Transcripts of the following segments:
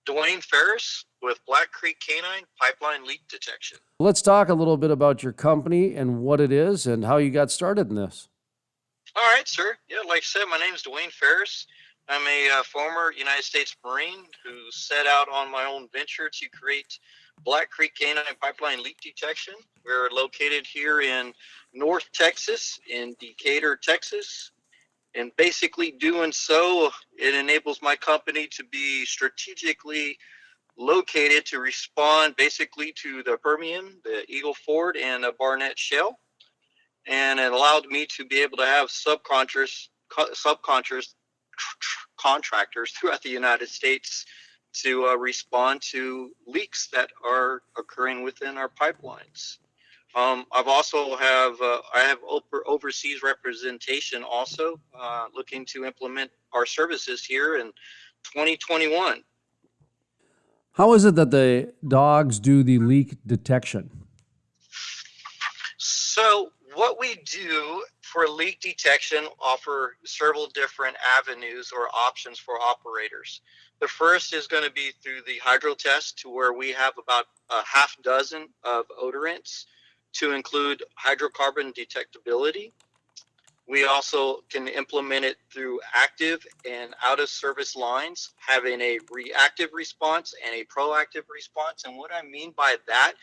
Dwayne Farris with Black Creek Canine Pipeline Leak Detection. Let's talk a little bit about your company and what it is and how you got started in this. All right, sir. Yeah, like I said, my name is Dwayne Farris. I'm a former United States Marine who set out on my own venture to create Black Creek Canine Pipeline Leak Detection. We're located here in North Texas, in Decatur, Texas. And basically doing so, it enables my company to be strategically located to respond basically to the Permian, the Eagle Ford, and the Barnett Shale. And it allowed me to be able to have subcontractors throughout the United States to respond to leaks that are occurring within our pipelines. I've also have overseas representation also looking to implement our services here in 2021. How is it that the dogs do the leak detection? So what we do for leak detection offer several different avenues or options for operators. The first is going to be through the hydro test, to where we have about a half dozen of odorants to include hydrocarbon detectability. We also can implement it through active and out of service lines, having a reactive response and a proactive response. And what I mean by that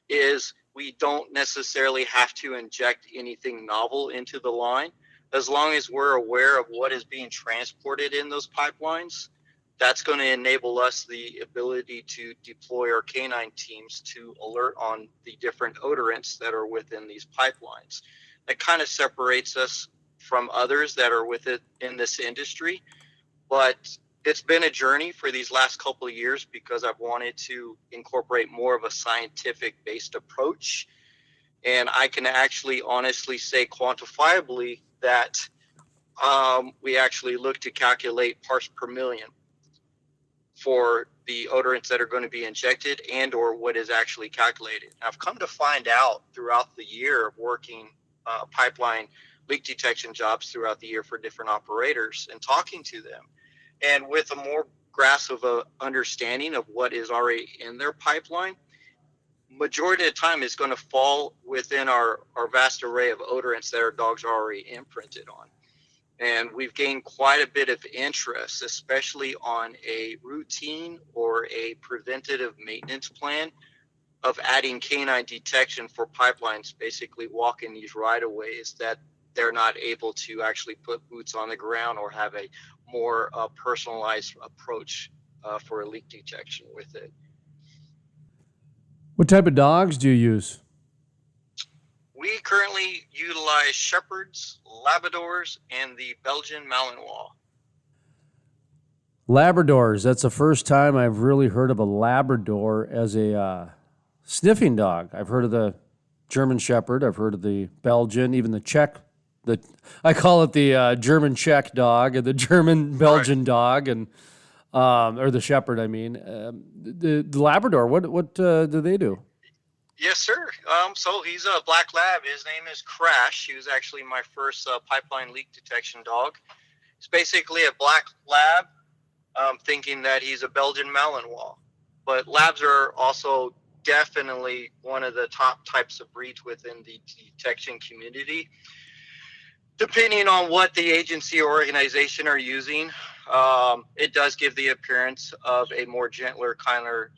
is we don't necessarily have to inject anything novel into the line. As long as we're aware of what is being transported in those pipelines, that's going to enable us the ability to deploy our canine teams to alert on the different odorants that are within these pipelines. That kind of separates us from others that are with it in this industry. But it's been a journey for these last couple of years because I've wanted to incorporate more of a scientific based approach. And I can actually honestly say quantifiably that we actually look to calculate parts per million for the odorants that are going to be injected and or what is actually calculated. I've come to find out throughout the year of working pipeline leak detection jobs throughout the year for different operators and talking to them, and with a more grasp of a understanding of what is already in their pipeline, majority of the time is going to fall within our vast array of odorants that our dogs are already imprinted on. And we've gained quite a bit of interest, especially on a routine or a preventative maintenance plan of adding canine detection for pipelines, basically walking these right-of-ways that they're not able to actually put boots on the ground or have a more personalized approach for a leak detection with it. What type of dogs do you use? We currently utilize Shepherds, Labradors, and the Belgian Malinois. Labradors. That's the first time I've really heard of a Labrador as a sniffing dog. I've heard of the German Shepherd. I've heard of the Belgian, even the Czech. I call it the German Czech dog and the German Belgian dog, and or the Shepherd. I mean, the Labrador. What do they do? Yes, sir. So he's a black lab. His name is Crash. He was actually my first pipeline leak detection dog. He's basically a black lab, thinking that he's a Belgian Malinois. But labs are also definitely one of the top types of breeds within the detection community. Depending on what the agency or organization are using, it does give the appearance of a more gentler, kinder,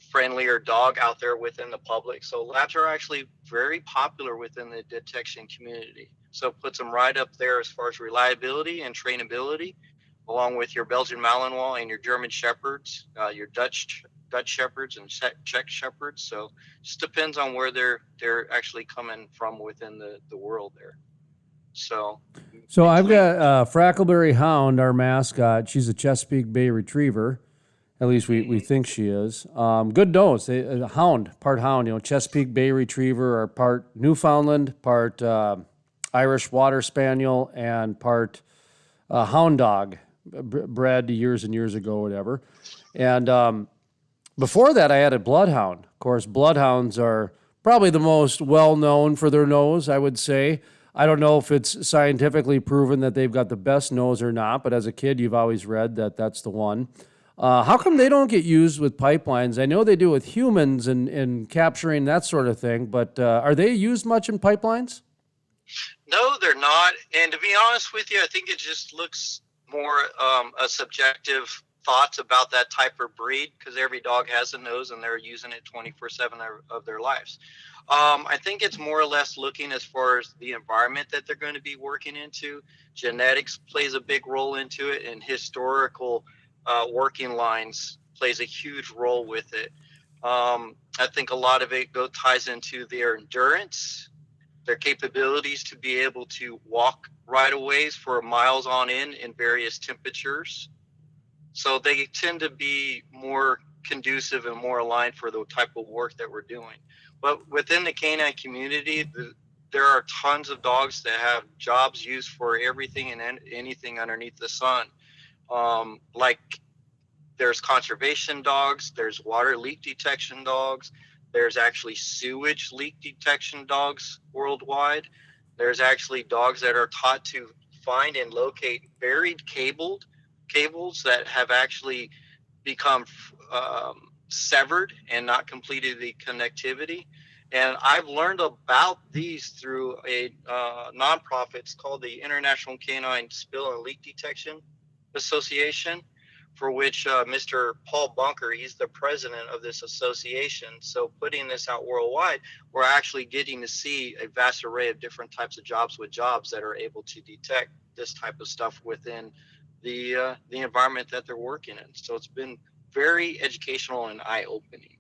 friendlier dog out there within the public. So labs are actually very popular within the detection community. So it puts them right up there as far as reliability and trainability, along with your Belgian Malinois and your German Shepherds, your Dutch Shepherds and Czech Shepherds. So it just depends on where they're actually coming from within the world there. So I've got Frackleberry Hound, our mascot. She's a Chesapeake Bay Retriever. At least we think she is. Good nose. A hound, part hound. Chesapeake Bay Retriever, or part Newfoundland, part Irish Water Spaniel, and part hound dog, bred years and years ago, whatever. And before that, I had a bloodhound. Of course, bloodhounds are probably the most well-known for their nose, I would say. I don't know if it's scientifically proven that they've got the best nose or not, but as a kid, you've always read that that's the one. How come they don't get used with pipelines? I know they do with humans and capturing that sort of thing, but are they used much in pipelines? No, they're not. And to be honest with you, I think it just looks more a subjective thoughts about that type of breed because every dog has a nose and they're using it 24/7 of their lives. I think it's more or less looking as far as the environment that they're going to be working into. Genetics plays a big role into it, and historical working lines plays a huge role with it. I think a lot of it ties into their endurance, their capabilities to be able to walk right of ways for miles on in various temperatures. So they tend to be more conducive and more aligned for the type of work that we're doing. But within the canine community, there are tons of dogs that have jobs used for everything and anything underneath the sun. Like there's conservation dogs, there's water leak detection dogs, there's actually sewage leak detection dogs worldwide. There's actually dogs that are taught to find and locate buried cables that have actually become severed and not completed the connectivity. And I've learned about these through a nonprofit. It's called the International Canine Spill and Leak Detection Association, for which Mr. Paul Bunker, he's the president of this association. So putting this out worldwide, we're actually getting to see a vast array of different types of jobs that are able to detect this type of stuff within the environment that they're working in. So it's been very educational and eye-opening.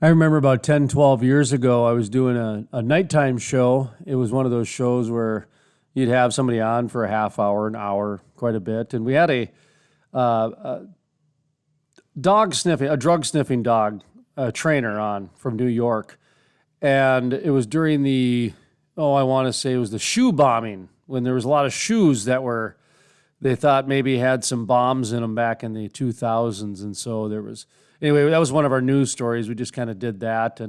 I remember about 10, 12 years ago, I was doing a nighttime show. It was one of those shows where you'd have somebody on for a half hour, an hour, quite a bit. And we had a a drug sniffing dog trainer on from New York. And it was during I want to say it was the shoe bombing, when there was a lot of shoes they thought maybe had some bombs in them back in the 2000s. And so anyway, that was one of our news stories. We just kind of did that.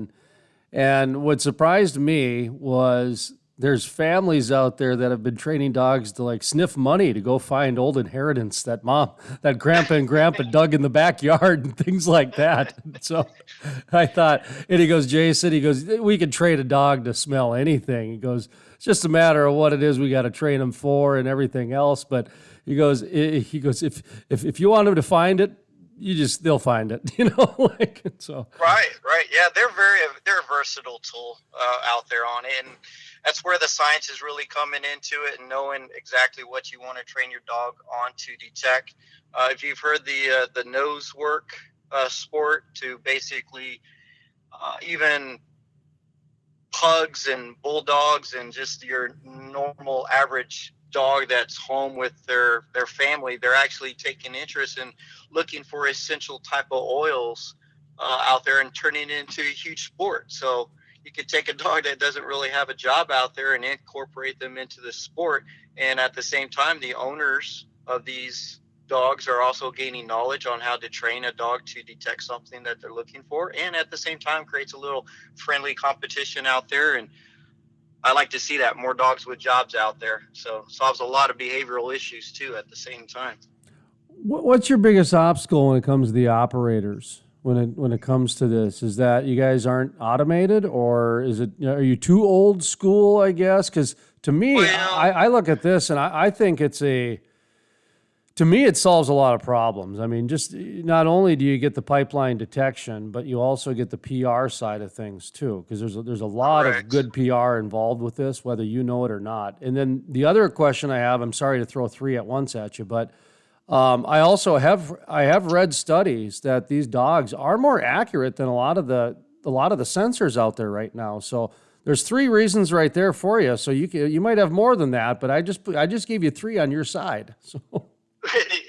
And what surprised me was there's families out there that have been training dogs to like sniff money to go find old inheritance that grandpa and grandpa dug in the backyard and things like that. So I thought, and he goes, Jason, we could train a dog to smell anything. He goes, it's just a matter of what it is we got to train them for and everything else. But he goes, if you want them to find it, they'll find it, like so. Right. Yeah, they're a versatile tool out there on it, and that's where the science is really coming into it, and knowing exactly what you want to train your dog on to detect. If you've heard the nose work sport, to basically even pugs and bulldogs and just your normal average dog that's home with their family, they're actually taking interest in looking for essential type of oils out there and turning it into a huge sport. So you could take a dog that doesn't really have a job out there and incorporate them into the sport, and at the same time the owners of these dogs are also gaining knowledge on how to train a dog to detect something that they're looking for, and at the same time creates a little friendly competition out there. And I like to see that more dogs with jobs out there. So solves a lot of behavioral issues too at the same time. What's your biggest obstacle when it comes to the operators? When it comes to this, is that you guys aren't automated, or is it, are you too old school? I guess because to me, Well, I look at this and I think to me, it solves a lot of problems. I mean, just not only do you get the pipeline detection, but you also get the PR side of things too, because there's a lot of good PR involved with this, whether you know it or not. And then the other question I have, I'm sorry to throw three at once at you, but I also have read studies that these dogs are more accurate than a lot of the sensors out there right now. So there's three reasons right there for you. So you might have more than that, but I just gave you three on your side. So.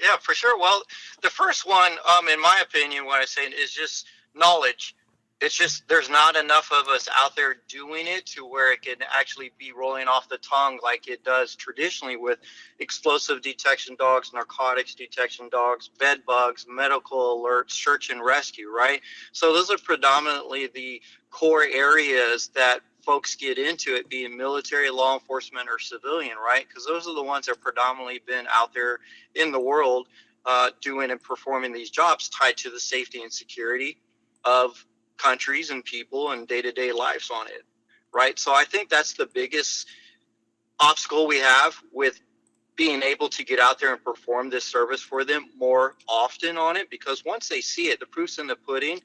Yeah, for sure. Well, the first one, in my opinion, what I say is just knowledge. It's just there's not enough of us out there doing it to where it can actually be rolling off the tongue like it does traditionally with explosive detection dogs, narcotics detection dogs, bed bugs, medical alerts, search and rescue, right? So those are predominantly the core areas that folks get into it, being military, law enforcement, or civilian, right? Because those are the ones that predominantly been out there in the world doing and performing these jobs tied to the safety and security of countries and people and day-to-day lives on it, right? So I think that's the biggest obstacle we have with being able to get out there and perform this service for them more often on it, because once they see it, the proof's in the pudding.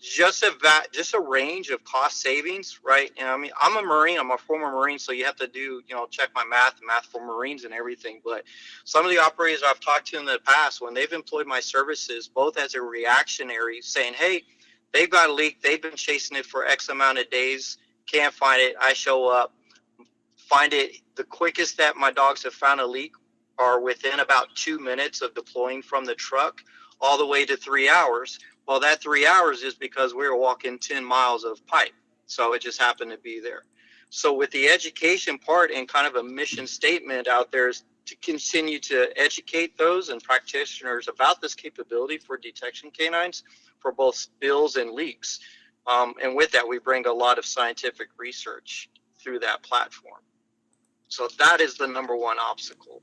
Just a range of cost savings, right? And I mean, I'm a Marine, I'm a former Marine, so you have to do, check my math for Marines and everything. But some of the operators I've talked to in the past, when they've employed my services, both as a reactionary, saying, hey, they've got a leak, they've been chasing it for X amount of days, can't find it, I show up, find it. The quickest that my dogs have found a leak are within about 2 minutes of deploying from the truck, all the way to 3 hours. Well, that 3 hours is because we were walking 10 miles of pipe. So it just happened to be there. So with the education part and kind of a mission statement out there is to continue to educate those and practitioners about this capability for detection canines for both spills and leaks. And with that, we bring a lot of scientific research through that platform. So that is the number one obstacle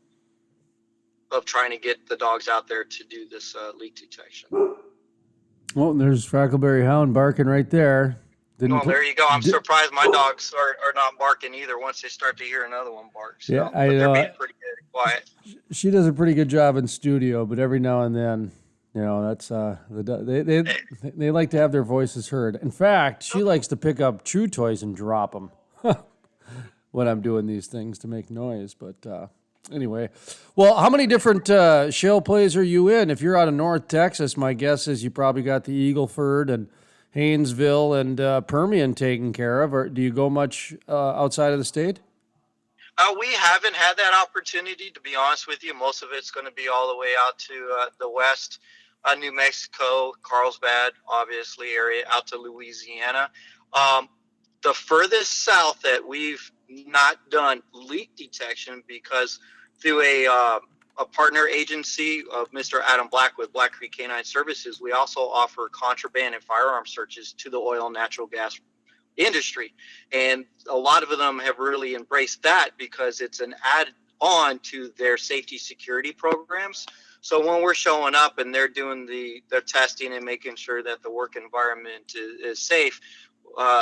of trying to get the dogs out there to do this leak detection. Well, there's Frackleberry Hound barking right there. Well, there you go. I'm surprised my dogs are not barking either once they start to hear another one bark. So, yeah, I know. They're being pretty good and quiet. She does a pretty good job in studio, but every now and then, that's they like to have their voices heard. In fact, she likes to pick up chew toys and drop them when I'm doing these things to make noise. But anyway, well, how many different shale plays are you in? If you're out of North Texas, my guess is you probably got the Eagleford and Haynesville and Permian taken care of. Or do you go much outside of the state? We haven't had that opportunity, to be honest with you. Most of it's going to be all the way out to the west, New Mexico, Carlsbad, obviously, area, out to Louisiana. The furthest south that we've not done leak detection, because through a partner agency of Mr. Adam Black with Black Creek Canine Services, we also offer contraband and firearm searches to the oil and natural gas industry. And a lot of them have really embraced that because it's an add-on to their safety security programs. So when we're showing up and they're doing their testing and making sure that the work environment is safe,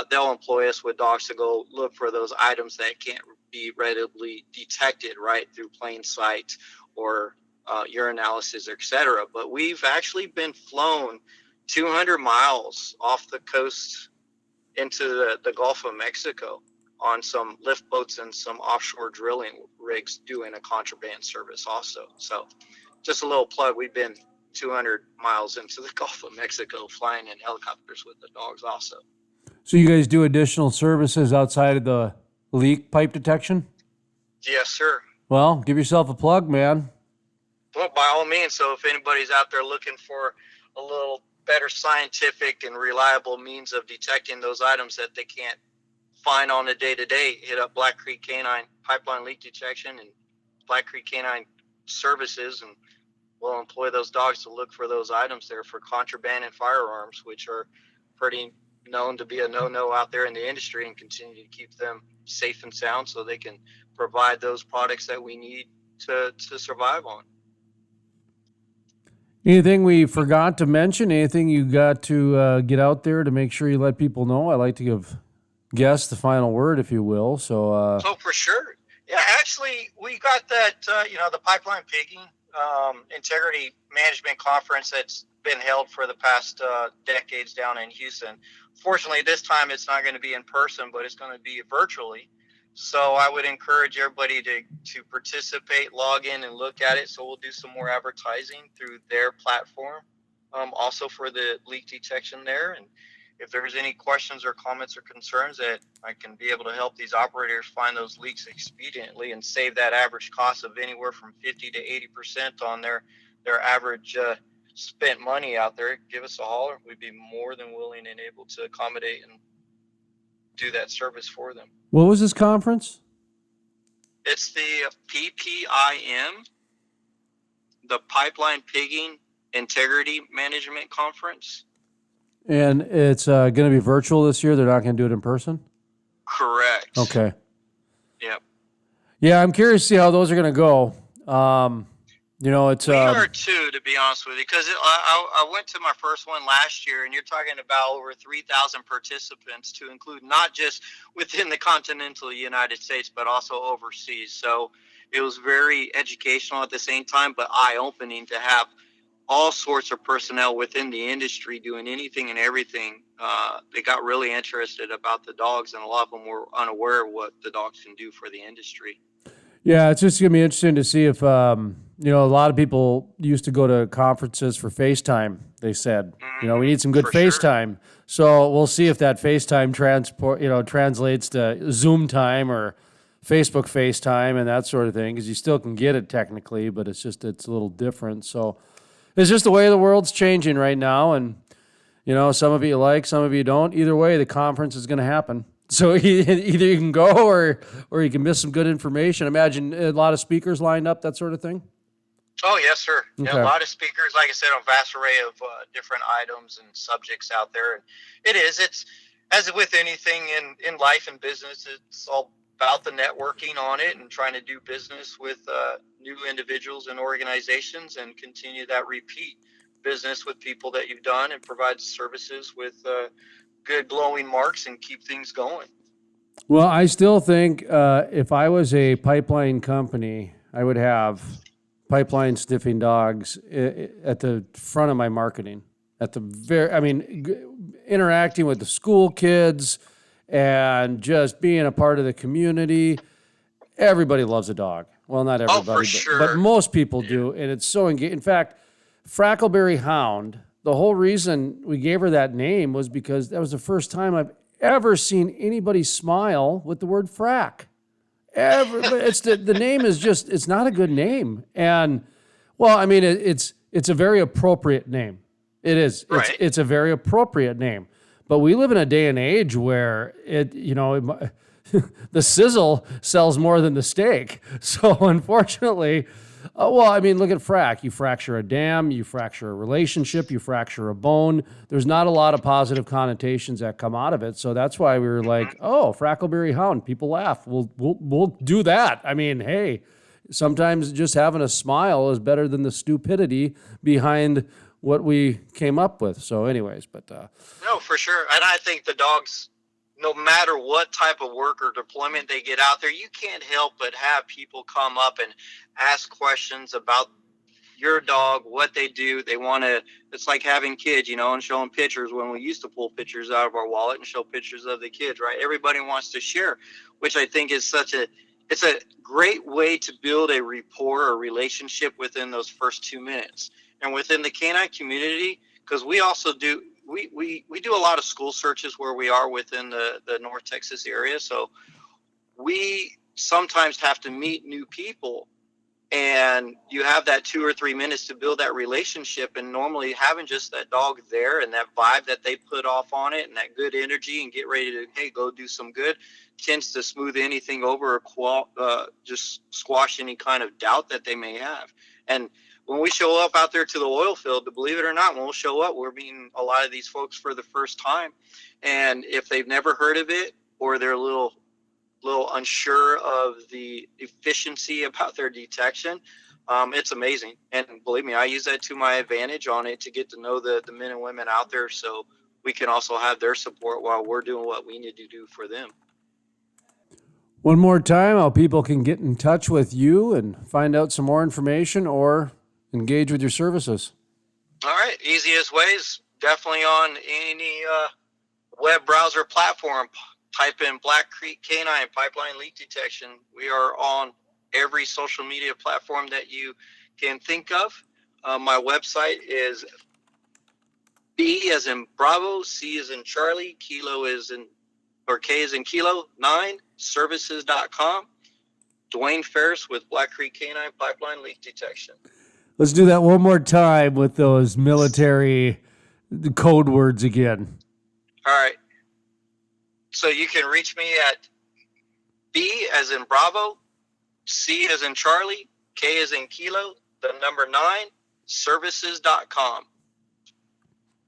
they'll employ us with dogs to go look for those items that can't be readily detected, right, through plain sight or urinalysis, etc. But we've actually been flown 200 miles off the coast into the Gulf of Mexico on some lift boats and some offshore drilling rigs doing a contraband service also. So just a little plug, we've been 200 miles into the Gulf of Mexico flying in helicopters with the dogs also. So you guys do additional services outside of the leak pipe detection? Yes, sir. Well, give yourself a plug, man. Well, by all means. So if anybody's out there looking for a little better scientific and reliable means of detecting those items that they can't find on a day-to-day, hit up Black Creek Canine Pipeline Leak Detection and Black Creek Canine Services, and we'll employ those dogs to look for those items there for contraband and firearms, which are pretty known to be a no-no out there in the industry, and continue to keep them safe and sound so they can provide those products that we need to survive on. Anything we forgot to mention? Anything you got to get out there to make sure you let people know? I like to give guests the final word, if you will. So for sure. Yeah, actually, we got that, the Pipeline Pigging Integrity Management Conference that's been held for the past decades down in Houston. Fortunately, this time it's not going to be in person, but it's going to be virtually. So I would encourage everybody to participate, log in, and look at it. So we'll do some more advertising through their platform, also for the leak detection there. And if there's any questions or comments or concerns, that I can be able to help these operators find those leaks expediently and save that average cost of anywhere from 50 to 80% on their average spent money out there, give us a holler. We'd be more than willing and able to accommodate and do that service for them. What was this conference? It's the PPIM, the Pipeline Pigging Integrity Management Conference. And it's going to be virtual this year? They're not going to do it in person? Correct. Okay. Yep. Yeah, I'm curious to see how those are going to go. You know, it's We are too, to be honest with you, because I went to my first one last year, and you're talking about over 3,000 participants, to include not just within the continental United States, but also overseas. So it was very educational at the same time, but eye-opening to have all sorts of personnel within the industry doing anything and everything. They got really interested about the dogs, and a lot of them were unaware of what the dogs can do for the industry. Yeah, it's just gonna be interesting to see if you know, a lot of people used to go to conferences for FaceTime. They said, you know, we need some good For sure. FaceTime. So we'll see if that FaceTime translates to Zoom time or Facebook FaceTime and that sort of thing, because you still can get it technically, but it's a little different. So it's just the way the world's changing right now, and you know, some of you like, some of you don't. Either way, the conference is going to happen. So either you can go or you can miss some good information. Imagine a lot of speakers lined up, that sort of thing. Oh, yes, sir. Yeah, a Okay. lot of speakers, like I said, a vast array of different items and subjects out there. And it's as with anything in life and business, it's all about the networking on it and trying to do business with new individuals and organizations and continue that repeat business with people that you've done and provide services with good glowing marks and keep things going. Well, I still think if I was a pipeline company, I would have pipeline sniffing dogs at the front of my marketing. Interacting with the school kids and just being a part of the community. Everybody loves a dog. Well, not Oh, for everybody, sure. but most people do. And it's so engaging. In fact, Frackleberry Hound, the whole reason we gave her that name was because that was the first time I've ever seen anybody smile with the word frack. It's the name is just, it's not a good name. And well, I mean, it's a very appropriate name. It is. Right. It's a very appropriate name. But we live in a day and age where the sizzle sells more than the steak. So unfortunately, well, I mean, look at frack. You fracture a dam, you fracture a relationship, you fracture a bone. There's not a lot of positive connotations that come out of it. So that's why we were like, oh, Frackleberry Hound. People laugh. We'll do that. I mean, hey, sometimes just having a smile is better than the stupidity behind what we came up with. So anyways, but No, for sure. And I think the dogs, no matter what type of work or deployment they get out there, you can't help but have people come up and ask questions about your dog, what they do. They want to, it's like having kids, and showing pictures when we used to pull pictures out of our wallet and show pictures of the kids, right? Everybody wants to share, which I think is it's a great way to build a rapport or relationship within those first 2 minutes. And within the canine community, because we also do, we do a lot of school searches where we are within the North Texas area. So we sometimes have to meet new people, and you have that 2 or 3 minutes to build that relationship. And normally having just that dog there and that vibe that they put off on it and that good energy and get ready to, hey, go do some good, tends to smooth anything over or just squash any kind of doubt that they may have. And when we show up out there to the oil field, to believe it or not, when we'll show up, we're meeting a lot of these folks for the first time. And if they've never heard of it, or they're a little unsure of the efficiency about their detection, it's amazing. And believe me, I use that to my advantage on it to get to know the men and women out there, so we can also have their support while we're doing what we need to do for them. one more time, how people can get in touch with you and find out some more information or engage with your services. All right, easiest ways, definitely on any web browser platform. Type in Black Creek Canine Pipeline Leak Detection. We are on every social media platform that you can think of. My website is B as in Bravo, C as in Charlie, K as in Kilo, 9, services.com. Dwayne Farris with Black Creek Canine Pipeline Leak Detection. Let's do that one more time with those military code words again. All right. So you can reach me at B as in Bravo, C as in Charlie, K as in Kilo, the number 9, services.com.